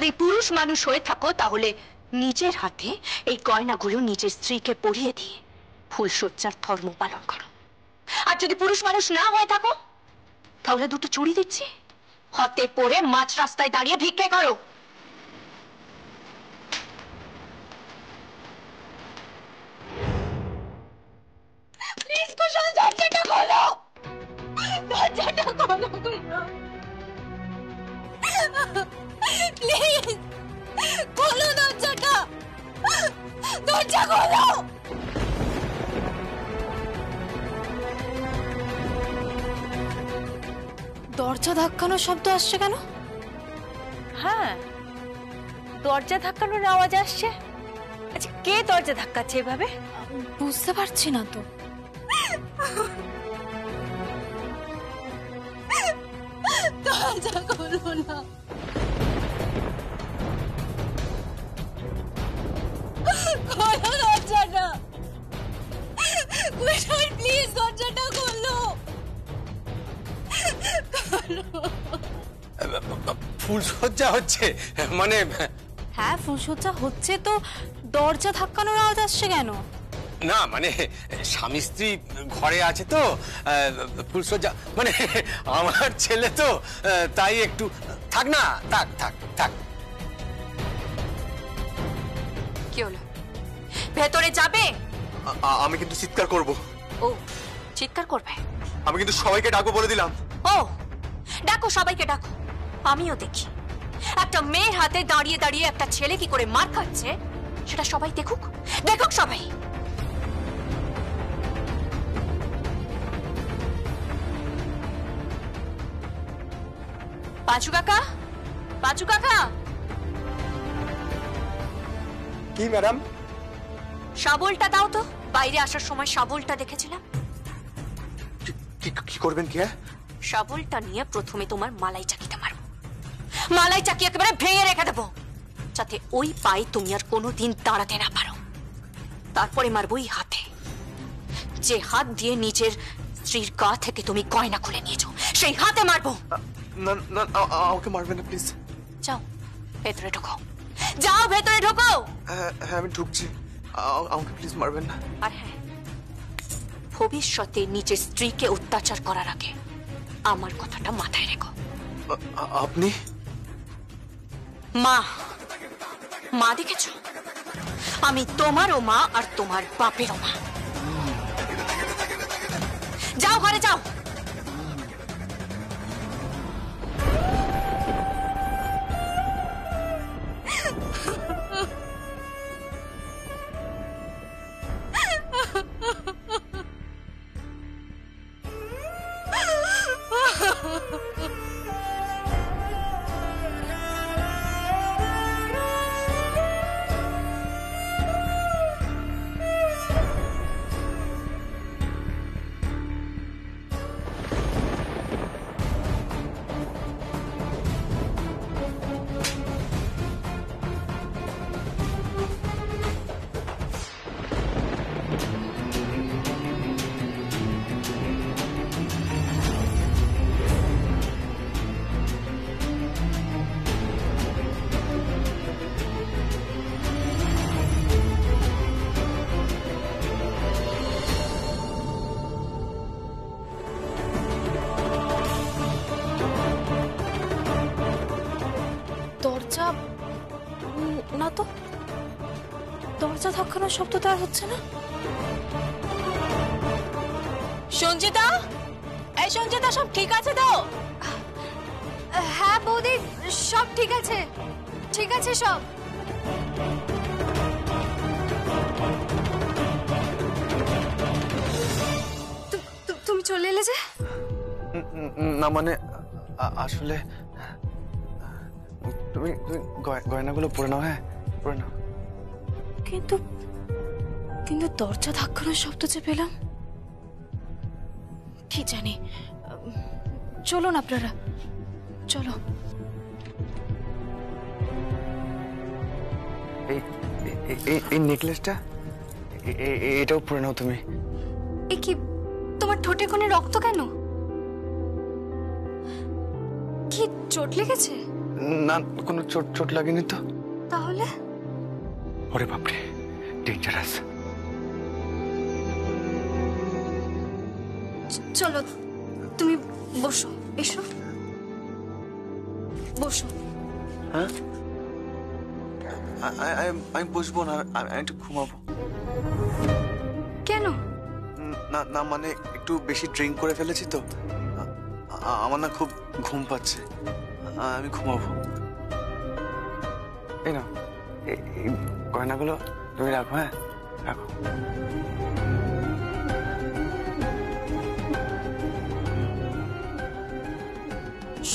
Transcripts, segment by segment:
যদি পুরুষ মানুষ হয়ে থাকো তাহলে নিজের হাতে এই গয়নাগুলো নিজের স্ত্রীকে পরিয়ে দিয়ে ফুলসজ্জার ধর্ম পালন করো। আর যদি পুরুষ মানুষ না হয়ে থাকো তাহলে দুটো চুড়ি দিচ্ছি, হাতে পরে মাঝ রাস্তায় দাঁড়িয়ে ভিক্ষে করো। প্লিজ কুশল, দরজাটা খোলো, দরজাটা খোলো প্লিজ, খোলো দরজাটা, দরজা খোলো। দরজা ধাক্কানোর শব্দ আসছে কেন? হ্যাঁ, দরজা ধাক্কানোর আওয়াজ আসছে। আচ্ছা, কে দরজা ধাক্কাচ্ছে এভাবে? বুঝতে পারছি না তো। দরজা খোলো না, খোলো দরজাটা, কুশল প্লিজ দরজাটা খোলো। ফুলসজ্জা হচ্ছে মানে? হ্যাঁ, ফুলসজ্জা হচ্ছে তো দরজা ধাক্কানোর আওয়াজ আসছে কেন? না মানে স্বামী স্ত্রী ঘরে আছে তো, ফুলসজ্জা মানে আমার ছেলে তো, তাই একটু থাক না, থাক থাক থাক। কি হলো, ভেতরে যাবে? আমি কিন্তু চিৎকার করব। ও, চিৎকার করবে? আমি কিন্তু সবাইকে ডাকবো বলে দিলাম। ও, ডাকো, সবাইকে ডাকো, আমিও দেখি একটা মেয়ের হাতে দাঁড়িয়ে দাঁড়িয়ে একটা ছেলে কি করে মার খাচ্ছে, সেটা সবাই দেখুক, দেখুক সবাই। পাঁচু কাকা, পাঁচু কাকা। কি ম্যাডাম? শাবলটা দাও তো, বাইরে আসার সময় শাবলটা দেখেছিলাম। কি করবেন? কি? শাবলটা নিয়ে প্রথমে তোমার মালাই চাকিতে মারবো, মালাই চাকি একেবারে ভেঙে রেখে দেবো, যাতে ওই পায়ে তুমি আর কোনোদিন দাঁড়াতে না পারো। তারপরে মারবো এই হাতে, যে হাত দিয়ে নিজের স্ত্রীর গা থেকে তুমি গয়না খুলে নিয়েছো, সেই হাতে মারবো। না না, আমাকে মারবেন না প্লিজ। যাও ভেতরে ঢোকো, যাও ভেতরে ঢোকো। হ্যাঁ, আমি ঢুকছি, আমাকে প্লিজ মারবেন না। আর হ্যাঁ, ভবিষ্যতে নিজের স্ত্রীকে অত্যাচার করার আগে আমার কথাটা মাথায় রেখো। আপনি? মা, মা দেখেছো? আমি তোমারও মা আর তোমার বাপেরও মা। যাও ঘরে যাও। দরজা না তো, দরজা ধাক্কানোর শব্দ তো আর হচ্ছে না। সঞ্জিতা, এই সঞ্জিতা, সব ঠিক আছে তো? হ্যাঁ বৌদি, সব ঠিক আছে, ঠিক আছে সব। তুমি চলে এলে যে? না মানে আসলে তুমি গয়নাগুলো পরে নাও। হ্যাঁ, পরে নাও। কিন্তু কিন্তু দরজা ধাক্কানোর শব্দ যে পেলাম, কি জানি। চলুন আপনারা, চলো। এই নেকলেসটা, এটাও পরে নাও তুমি। এ কি, তোমার ঠোঁটে কোণে রক্ত কেন? কি চোট লেগেছে? না, কোনো চোট চোট লাগেনি তো? তাহলে ওরে বাপরে, ডেঞ্জারাস। চলো তুমি বসো, এসো বসো। হ্যাঁ, আমি বসবো না, আমি একটু ঘুমাবো। কেন? না না, মানে একটু বেশি ড্রিঙ্ক করে ফেলেছি তো, আমার না খুব ঘুম পাচ্ছে, আমি ঘুমাবো। এই না, এই গয়নাগুলো তুমি রাখো। হ্যাঁ রাখো।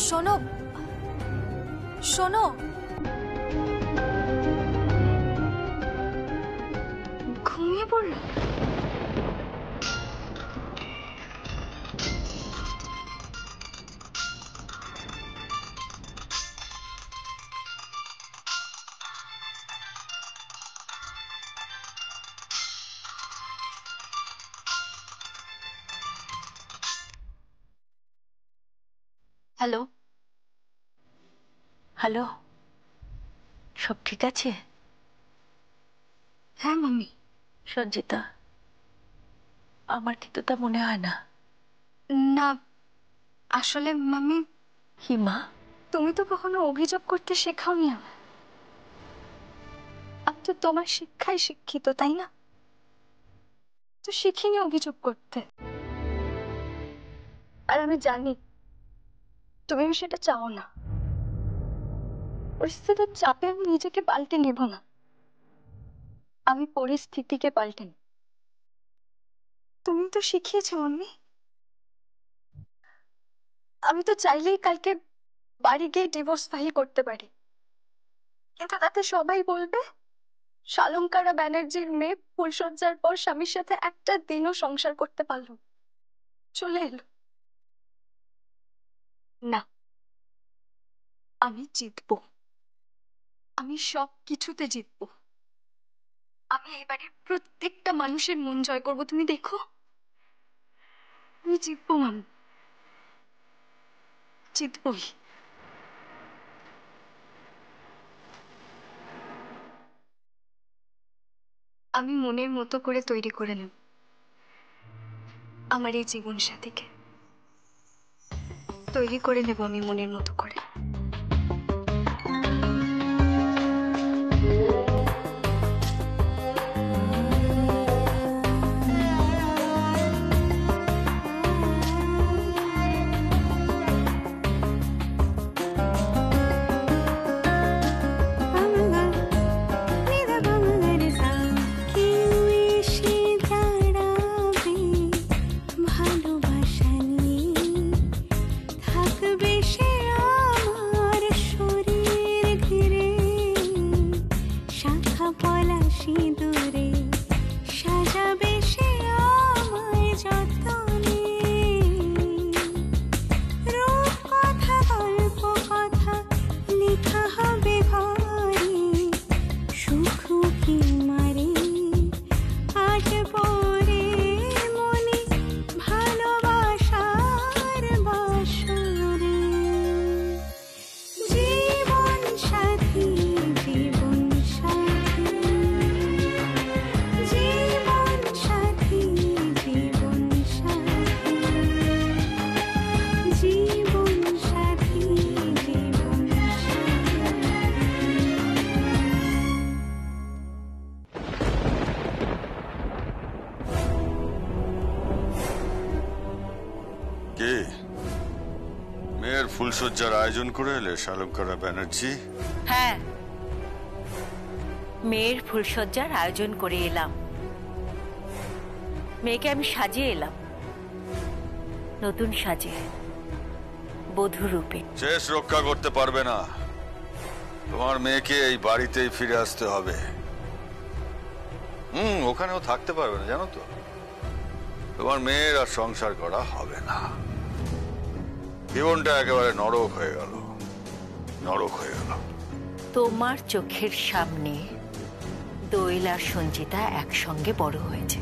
শোনো শোনো, ঘুমিয়ে পড়লো। হ্যালো হ্যালো, সব ঠিক আছে? হ্যাঁ মামি। সঞ্জিতা, আমার কিন্তু তা মনে হয় না। না আসলে মামি, হিমা, তুমি তো কখনো অভিযোগ করতে শেখাওনি আমায়। আমি তো তোমার শিক্ষায় শিক্ষিত, তাই না? তো শিখিনি অভিযোগ করতে। আর আমি জানি তুমি সেটা চাও না। পরিস্থিতির চাপে আমি নিজেকে পাল্টে নেব না, আমি পরিস্থিতিকে পাল্টে নেব। তুমি তো শিখিয়েছো মাম্মি। আমি তো চাইলেই কালকে বাড়ি গিয়ে ডিভোর্স ফাইল করতে পারি, কিন্তু তাতে সবাই বলবে শালঙ্কারা ব্যানার্জির মেয়ে ফুলসজ্জার পর স্বামীর সাথে একটা দিনও সংসার করতে পারল না, চলে এলো। না, আমি জিতবো, আমি সব কিছুতে জিতবো। আমি এবারে প্রত্যেকটা মানুষের মন জয় করবো, তুমি দেখো। আমি জিতবো মাম, জিতবই। আমি মনের মতো করে তৈরি করে নেব আমার এই জীবন সাথীকে, তৈরি করে নেব আমি মনের মতো করে। মেয়ের ফুলসজ্জার আয়োজন করে এলে শালঙ্কারা ব্যানার্জি? হ্যাঁ, মেয়ের ফুলসজ্জার আয়োজন করে এলাম। মেয়েকে আমি সাজিয়ে এলাম, নতুন সাজে, বধূ রূপে। শেষ রক্ষা করতে পারবে না, তোমার মেয়েকে এই বাড়িতেই ফিরে আসতে হবে। ওখানেও থাকতে পারবে না, জানো তো। তোমার মেয়ের আর সংসার করা হবে না, জীবনটা একেবারে নরক হয়ে গেল, নরক হয়ে গেল। তোমার চোখের সামনে দোয়েল আর সঞ্জিতা একসঙ্গে বড় হয়েছে,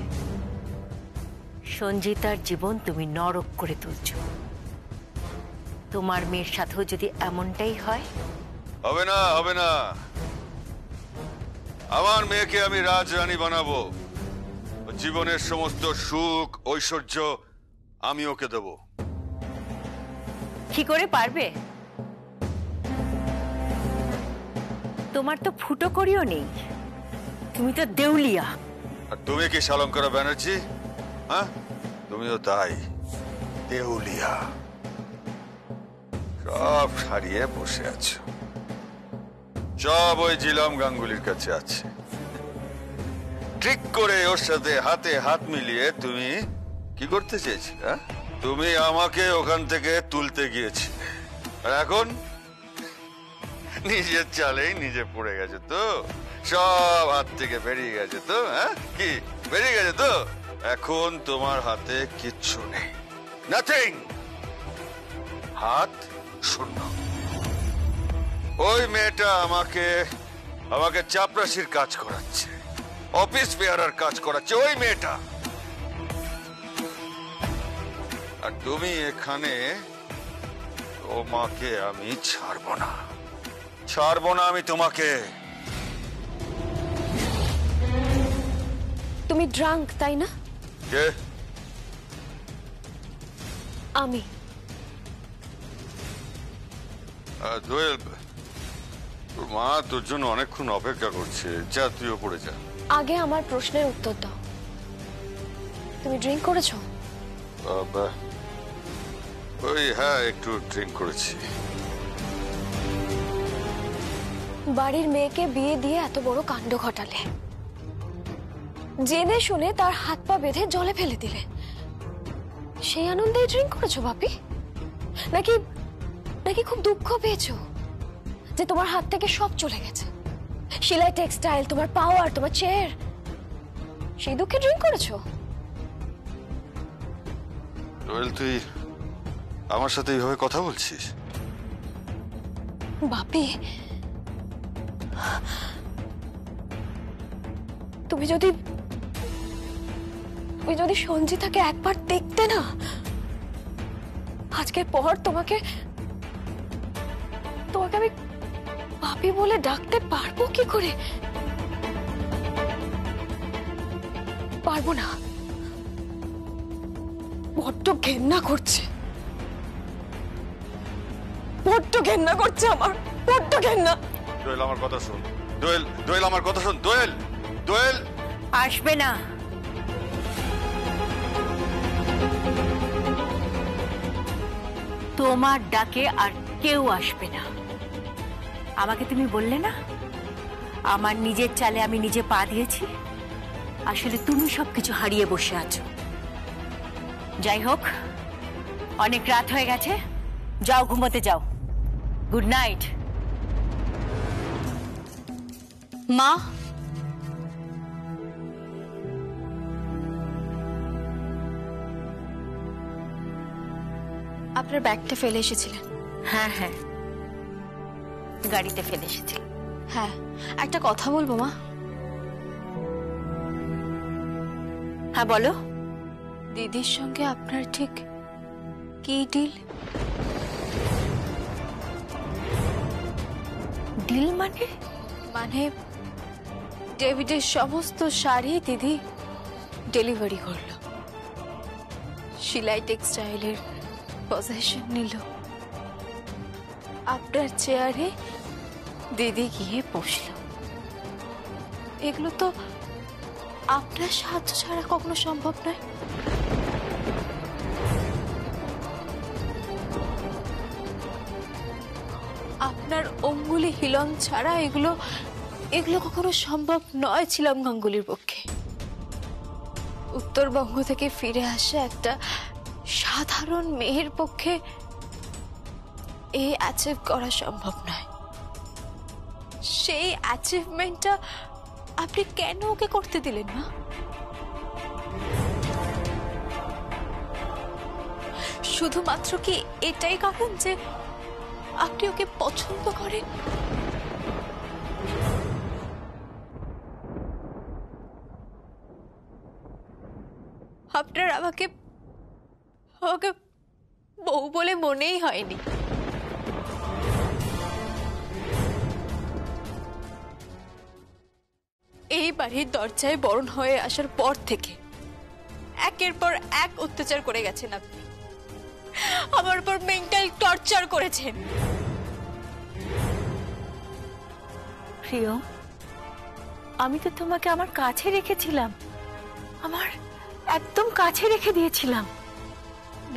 সঞ্জিতার জীবন তুমি নরক করে তুলছ। তোমার মেয়ের সাথেও যদি এমনটাই হয় হবে না, হবে না। আমার মেয়েকে আমি রাজরানী বানাবো। জীবনের সমস্ত সুখ ঐশ্বর্য আমি ওকে দেব। কি করে পারবে? তোমার তো ফুটো করিও নেই, তুমি তো দেউলিয়া। আর তুমি কি শালঙ্করা ব্যানার্জি? হ্যাঁ, তুমিও তাই, দেউলিয়া। সব হারিয়ে বসে আছো, সব ওই জিলাম গাঙ্গুলির কাছে আছে। ঠিক করে ওর সাথে হাতে হাত মিলিয়ে তুমি কি করতে চেয়েছিলে? হ্যাঁ, তুমি আমাকে ওখান থেকে তুলতে গিয়েছিলে, আর এখন নিজের চালেই নিজে পড়ে গেছে তো, সব হাত থেকে বেরিয়ে গেছে তো। হ্যাঁ, কি বেরিয়ে গেছে তো? এখন তোমার হাতে কিচ্ছু নেই, নাথিং, হাত শূন্য। ওই মেয়েটা আমাকে চাপরাশির কাজ করাচ্ছে, অফিস পেয়ারার কাজ করাচ্ছে ওই মেয়েটা। আর তুমি এখানে, তোমাকে আমি ছাড়বো না, ছাড়বো না আমি তোমাকে। তুমি ড্রাঙ্ক, তাই না? কে? আমি। দোয়েল, তোর মা তোর জন্য অনেকক্ষণ অপেক্ষা করছে, যা তুইও পড়ে যা। আগে আমার প্রশ্নের উত্তর দাও, তুমি ড্রিঙ্ক করেছো? ওই হ্যাঁ, একটু ড্রিঙ্ক করেছি। বাড়ির মেয়েকে বিয়ে দিয়ে এত বড় কাণ্ড ঘটালে, জেনে শুনে তার হাত পা বেঁধে জলে ফেলে দিলে, সেই আনন্দে ড্রিঙ্ক করেছো বাপি? নাকি নাকি খুব দুঃখ পেয়েছো যে তোমার হাত থেকে সব চলে গেছে, সেলাই টেক্সটাইল, তোমার পাওয়ার, তোমার চেয়ার, সেই দুঃখে ড্রিঙ্ক করেছো? দোয়েল, তুই আমার সাথে এইভাবে কথা বলছিস? বাপি, তুমি যদি সঞ্জিতাকে একবার দেখতে না, আজকের পর তোমাকে আমি বাপি বলে ডাকতে পারবো কি করে? পারবো না, বড্ড ঘেন্না করছে, বড্ড ঘেন্না করছে আমার, বড্ড ঘেন্না। দোয়েল, আমার কথা শোন। দোয়েল, দোয়েল, আমার কথা শোন। দোয়েল, দোয়েল। আসবে না। তোমার ডাকে আর কেউ আসবে না। আমাকে তুমি বললে না আমার নিজের চালে আমি নিজে পা দিয়েছি, আসলে তুমি সবকিছু হারিয়ে বসে আছো। যাই হোক, অনেক রাত হয়ে গেছে, যাও ঘুমোতে যাও। Good night. মা, আপনার ব্যাগটা ফেলে এসেছিলেন। হ্যাঁ হ্যাঁ, গাড়িতে ফেলে এসেছি। হ্যাঁ, একটা কথা বলবো মা? হ্যাঁ বলো। দিদির সঙ্গে আপনার ঠিক কি ডিল? ডিল মানে? ডেভিডের সমস্ত শাড়ি দিদি ডেলিভারি করলো, সেলাই টেক্সটাইলের পজেশন নিল, আপনার চেয়ারে দিদি গিয়ে বসলো। এগুলো তো আপনার সাহায্য ছাড়া কখনো সম্ভব নয়। আপনার অঙ্গুলি হিলন ছাড়া এগুলো কখনো সম্ভব নয় ছিলাম গাঙ্গুলির পক্ষে। উত্তরবঙ্গ থেকে ফিরে আসা একটা সাধারণ মেয়ের পক্ষে এই অ্যাচিভ করা সম্ভব নয়। সেই অ্যাচিভমেন্টটা আপনি কেন ওকে করতে দিলেন না? শুধুমাত্র কি এটাই কারণ যে আপনি ওকে পছন্দ করেন? আপনার আমাকে বউ বলে মনেই হয়নি। বাড়ির দরজায় বরণ হয়ে আসার পর থেকে একের পর এক অত্যাচার করে গেছেন আপনি, আমার উপর মেন্টাল টর্চার করেছেন। প্রিয়ম, আমি তো তোমাকে আমার কাছে রেখেছিলাম, আমার একদম কাছে রেখে দিয়েছিলাম।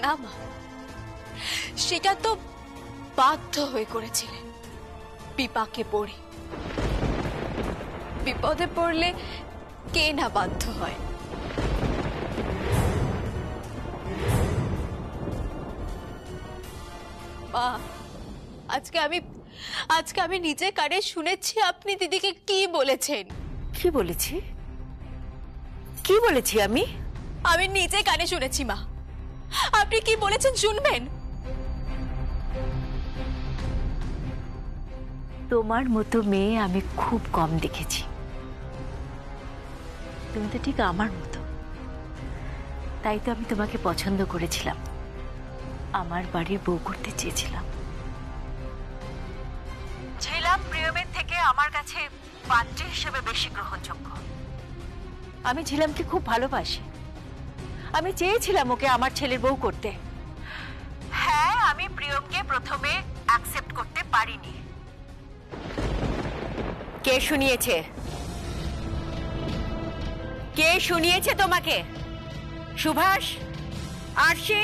না মা, সেটা তো বাধ্য হয়ে করেছিলেন। বিপাকে পড়ে, বিপদে পড়লে কে না বাধ্য হয়। মা, আজকে আমি নিজে কানে শুনেছি আপনি দিদিকে কি বলেছেন। কি বলেছি? কি বলেছি আমি? আমি নিজে কানে শুনেছি মা। আপনি কি বলেছেন শুনবেন? তোমার মতো মেয়ে আমি খুব কম দেখেছি। তুমি তো ঠিক আমার মতো, তাই তো আমি তোমাকে পছন্দ করেছিলাম, আমার বাড়ির বউ করতে চেয়েছিলাম। ছিলাম প্রিয়মের থেকে আমার কাছে পাত্রী হিসেবে বেশি গ্রহণযোগ্য। আমি ঝিলামকে খুব ভালোবাসি, আমি চেয়েছিলাম ওকে আমার ছেলের বউ করতে। হ্যাঁ, আমি প্রিয়মকে প্রথমে অ্যাকসেপ্ট করতে পারিনি। কে শুনিয়েছে? কে শুনিয়েছে তোমাকে? সুভাষ, আরশি,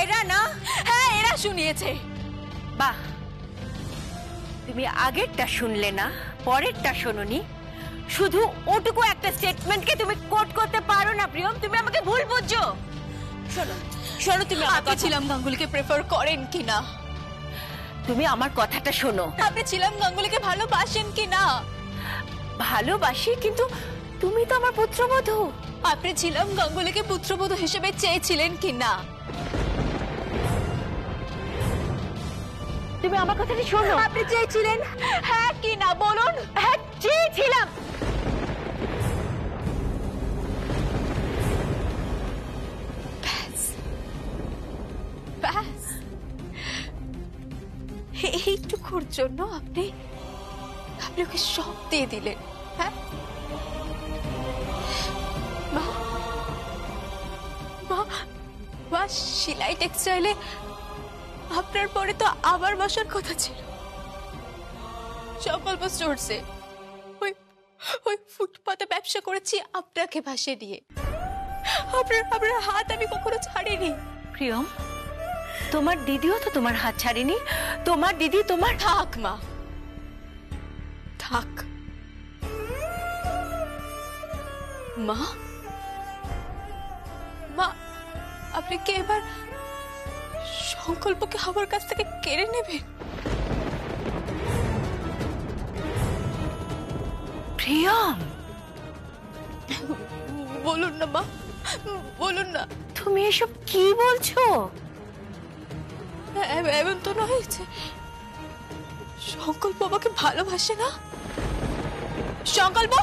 এরা না? হ্যাঁ, এরা শুনিয়েছে। বাহ, তুমি আগেরটা শুনলে না, পরেরটা শোনোনি। শুধু ওটুকু একটা স্টেটমেন্টকে তুমি কোট করতে পারো না প্রিয়ম, তুমি আমাকে ভুল বুঝছো। শোনো শোনো, তুমি আপনি ছিলাম গাঙ্গুলিকে প্রেফার করেন কিনা? তুমি আমার কথাটা শোনো। আপনি ছিলাম গাঙ্গুলিকে ভালোবাসেন কিনা? ভালোবাসি, কিন্তু তুমি তো আমার পুত্রবধূ। আপনি ছিলাম গাঙ্গুলিকে পুত্রবধূ হিসেবে চেয়েছিলেন কিনা? তুমি আমার কথাটা শোনো। আপনি চেয়েছিলেন হ্যাঁ কি না বলুন? হ্যাঁ, চেয়েছিলাম। ব্যাস, এইটুকুর জন্য আপনি ওকে সব দিয়ে দিলেন? হ্যাঁ মা, মা, মা, সেলাই টেক্সটাইলে আপনার পরে তো আবার বসার কথা ছিল। সংকল্প স্টোরসে ওই ফুটপাতে ব্যবসা করেছি আপনাকে ভাসিয়ে দিয়ে। আপনার হাত আমি কখনো ছাড়িনি। প্রিয়ম, তোমার দিদিও তো তোমার হাত ছাড়েনি। তোমার দিদি তোমার... থাক মা, থাক। মা, মা, আপনি কি এবার সংকল্পকে আমার কাছ থেকে কেড়ে নেবেন? প্রিয়ম, বলুন না মা, বলুন না। তুমি এসব কি বলছো? এমন তো নয় যে সংকল্প আমাকে ভালোবাসে না। সংকল্প,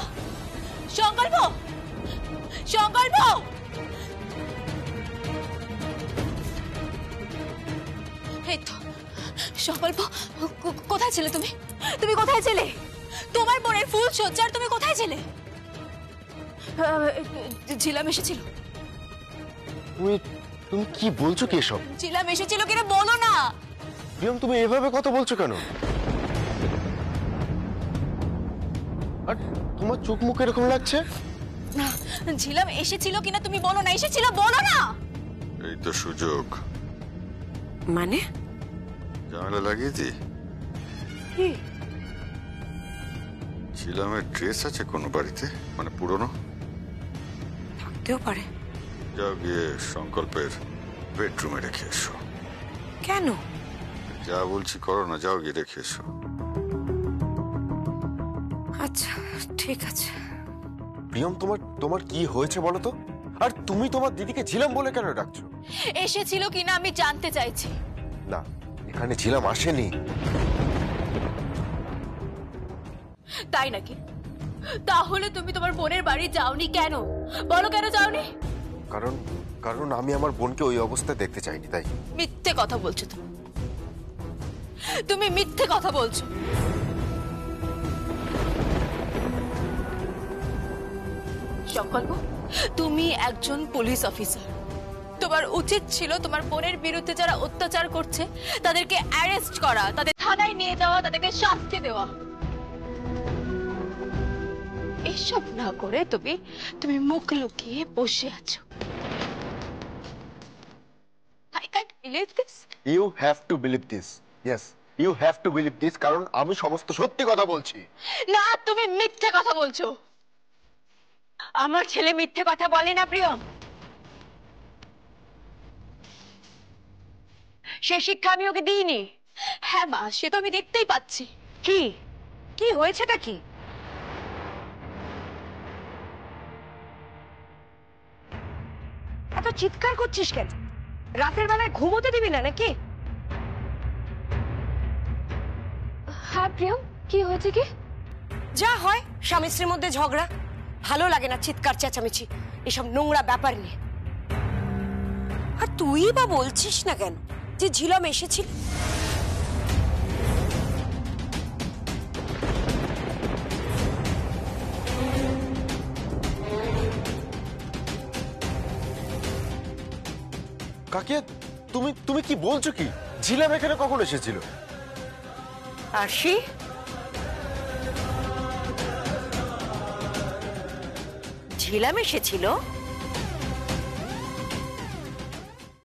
সংকল্প, সংকল্প, এই তো সংকল্প, কোথায় ছিলে তুমি? তুমি কোথায় ছিলে? তোমার বোনের ফুল সজ্জার তুমি কোথায় ছিলে? ঝিলাম এসেছিল। তুমি কি বলছো কি এসব? ঝিলাম এসেছিল কিনা বলো না। প্রিয়ম, তুমি এভাবে কথা বলছো কেন? আর তোমার চোখ মুখ এরকম লাগছে। ঝিলাম এসেছিল কিনা তুমি বলো না। এসেছিল বলো না। এই তো সুযোগ। মানে? ঝামেলা লাগিয়ে দি। ছিলামের ড্রেস আছে কোনো বাড়িতে, মানে পুরনো? থাকতেও পারে। যাও গিয়ে সংকল্পের বেডরুমে রেখে এসো। কেন? যা বলছি করো না, যাও গিয়ে রেখে এসো। আচ্ছা, ঠিক আছে। প্রিয়ম, তোমার কি হয়েছে বলো তো? আর তুমি তোমার দিদিকে ঝিলাম বলে কেন ডাকছো? এসেছিল কিনা আমি জানতে চাইছি। না, এখানে ঝিলাম আসেনি। তাই নাকি? তাহলে তুমি তোমার বোনের বাড়ি যাওনি কেন? বলো কেন যাওনি? কারণ আমি আমার বোনকে ওই অবস্থায় দেখতে চাইনি, তাই। মিথ্যে কথা বলছো তুমি। তুমি মিথ্যে কথা বলছো। সংকল্প, তুমি একজন পুলিশ অফিসার। তোমার উচিত ছিল তোমার বোনের বিরুদ্ধে যারা অত্যাচার করছে তাদেরকে অ্যারেস্ট করা, তাদের থানায় নিয়ে যাওয়া, তাদেরকে শাস্তি দেওয়া। এসব না করে তুমি মুখ লুকিয়ে বসে আছো। I can't believe this. You have to believe this. Yes, you have to believe this, কারণ আমি সমস্ত সত্যি কথা বলছি। না, তুমি মিথ্যে কথা বলছো। আমার ছেলে মিথ্যে কথা বলে না প্রিয়ম। সে শিক্ষা আমি ওকে দিইনি। হ্যাঁ মা, সে তো আমি দেখতেই পাচ্ছি। কি কি হয়েছেটা কি? এত চিৎকার করছিস কেন? রাতের বেলায় ঘুমোতে দিবি না নাকি? হ্যাঁ প্রিয়ম, কি হয়েছে কি? যা হয় স্বামী স্ত্রীর মধ্যে ঝগড়া, ভালো লাগে না চিৎকার চেঁচামেচি এসব নোংরা ব্যাপার নিয়ে। আর তুই বা বলছিস না কেন যে ঝিলম এসেছিল? কাকিয়া, তুমি তুমি কি বলছো কি? ঝিলাম এখানে কখন এসেছিল? আরশি, ঝিলাম এসেছিল